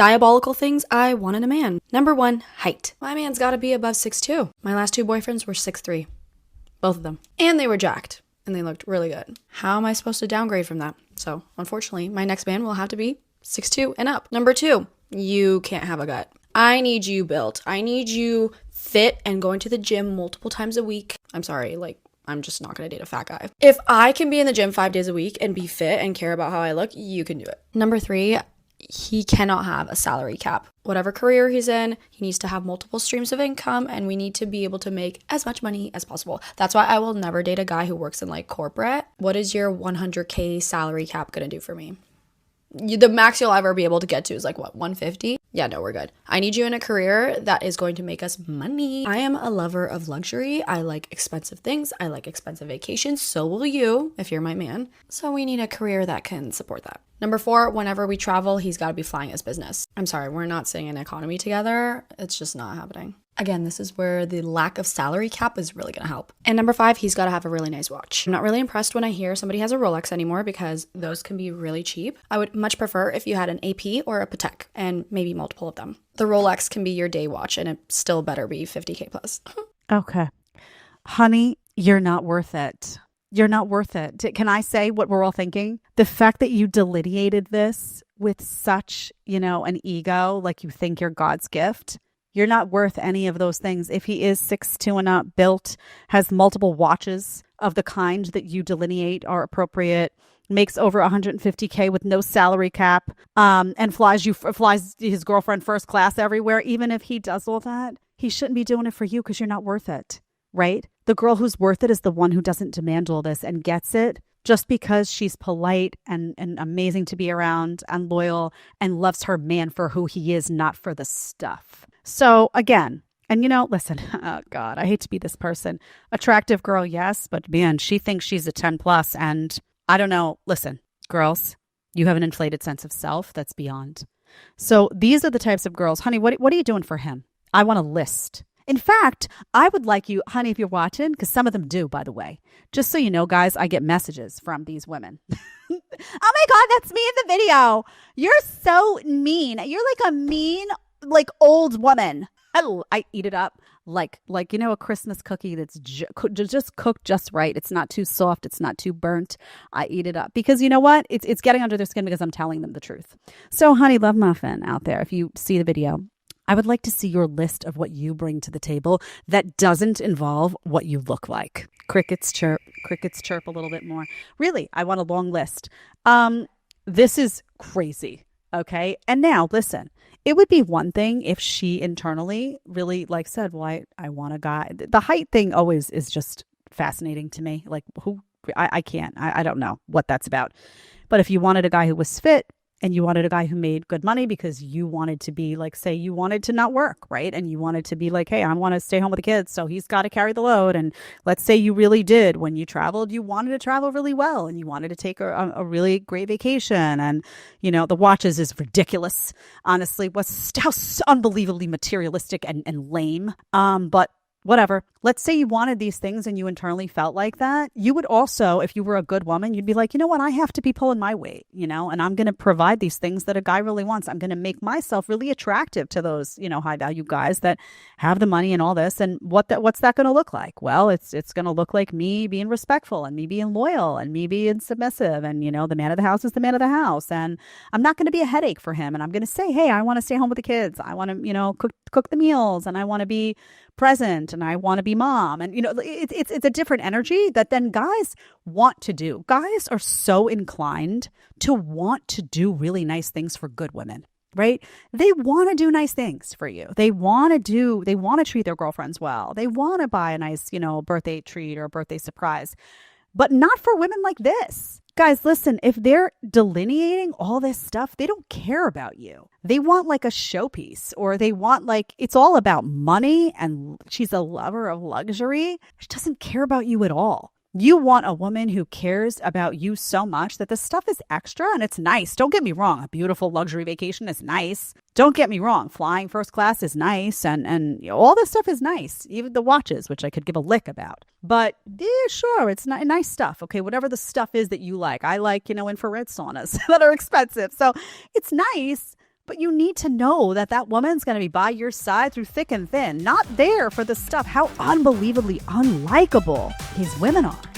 diabolical things I want in a man. Number 1, height. My man's gotta be above 6'2". My last 2 boyfriends were 6'3". Both of them. And they were jacked. And they looked really good. How am I supposed to downgrade from that? So, unfortunately, my next man will have to be 6'2" and up. Number 2, you can't have a gut. I need you built. I need you fit and going to the gym multiple times a week. I'm sorry, I'm just not going to date a fat guy. If I can be in the gym 5 days a week and be fit and care about how I look, you can do it. Number 3, he cannot have a salary cap. Whatever career he's in, he needs to have multiple streams of income, and we need to be able to make as much money as possible. That's why I will never date a guy who works in corporate. What is your 100K salary cap going to do for me? The max you'll ever be able to get to is 150? Yeah, no, we're good. I need you in a career that is going to make us money. I am a lover of luxury. I like expensive things. I like expensive vacations. So will you, if you're my man. So we need a career that can support that. Number 4, whenever we travel, he's got to be flying his business. I'm sorry, we're not sitting in economy together. It's just not happening. Again, this is where the lack of salary cap is really going to help. And number 5, he's got to have a really nice watch. I'm not really impressed when I hear somebody has a Rolex anymore because those can be really cheap. I would much prefer if you had an AP or a Patek and maybe multiple of them. The Rolex can be your day watch and it still better be 50K plus. Okay. Honey, you're not worth it. You're not worth it. Can I say what we're all thinking? The fact that you delineated this with such, an ego, like you think you're God's gift. You're not worth any of those things. If he is 6'2" and up, built, has multiple watches of the kind that you delineate are appropriate, makes over 150K with no salary cap, and flies his girlfriend first class everywhere, even if he does all that, he shouldn't be doing it for you because you're not worth it, right? The girl who's worth it is the one who doesn't demand all this and gets it just because she's polite and amazing to be around and loyal and loves her man for who he is, not for the stuff. So again, and listen, oh God, I hate to be this person. Attractive girl, yes, but man, she thinks she's a 10 plus. And I don't know. Listen, girls, you have an inflated sense of self that's beyond. So these are the types of girls. Honey, what are you doing for him? I want a list. In fact, I would like you, honey, if you're watching, because some of them do, by the way. Just so you know, guys, I get messages from these women. Oh my God, that's me in the video. You're so mean. You're like a mean, old woman. I eat it up like a Christmas cookie that's just cooked just right. It's not too soft. It's not too burnt. I eat it up because you know what? It's getting under their skin because I'm telling them the truth. So, honey, love muffin out there. If you see the video, I would like to see your list of what you bring to the table that doesn't involve what you look like. Crickets chirp a little bit more. Really, I want a long list. This is crazy. Okay. And now listen, it would be one thing if she internally really said, well, I want a guy. The height thing always is just fascinating to me. I can't, I don't know what that's about. But if you wanted a guy who was fit, and you wanted a guy who made good money because you wanted to be say you wanted to not work, right? And you wanted to be hey, I want to stay home with the kids. So he's got to carry the load. And let's say you really did, when you traveled, you wanted to travel really well and you wanted to take a really great vacation. And, the watches is ridiculous. Honestly, how unbelievably materialistic and lame. But whatever. Let's say you wanted these things and you internally felt like that. You would also, if you were a good woman, you'd be like, you know what? I have to be pulling my weight, and I'm going to provide these things that a guy really wants. I'm going to make myself really attractive to those, high value guys that have the money and all this. And what's that going to look like? Well, it's going to look like me being respectful and me being loyal and me being submissive. And, the man of the house is the man of the house. And I'm not going to be a headache for him. And I'm going to say, hey, I want to stay home with the kids. I want to, cook the meals, and I want to be present, and I want to be mom. And, it's a different energy that then guys want to do. Guys are so inclined to want to do really nice things for good women, right? They want to do nice things for you. They want to treat their girlfriends well. They want to buy a nice, birthday treat or a birthday surprise, but not for women like this. Guys, listen, if they're delineating all this stuff, they don't care about you. They want a showpiece, or they want it's all about money, and she's a lover of luxury. She doesn't care about you at all. You want a woman who cares about you so much that the stuff is extra and it's nice. Don't get me wrong. A beautiful luxury vacation is nice. Don't get me wrong. Flying first class is nice. And all this stuff is nice. Even the watches, which I could give a lick about. But yeah, sure, it's not nice stuff. Okay, whatever the stuff is that you like. I like, infrared saunas that are expensive. So it's nice. But you need to know that that woman's going to be by your side through thick and thin, not there for the stuff. How unbelievably unlikable these women are.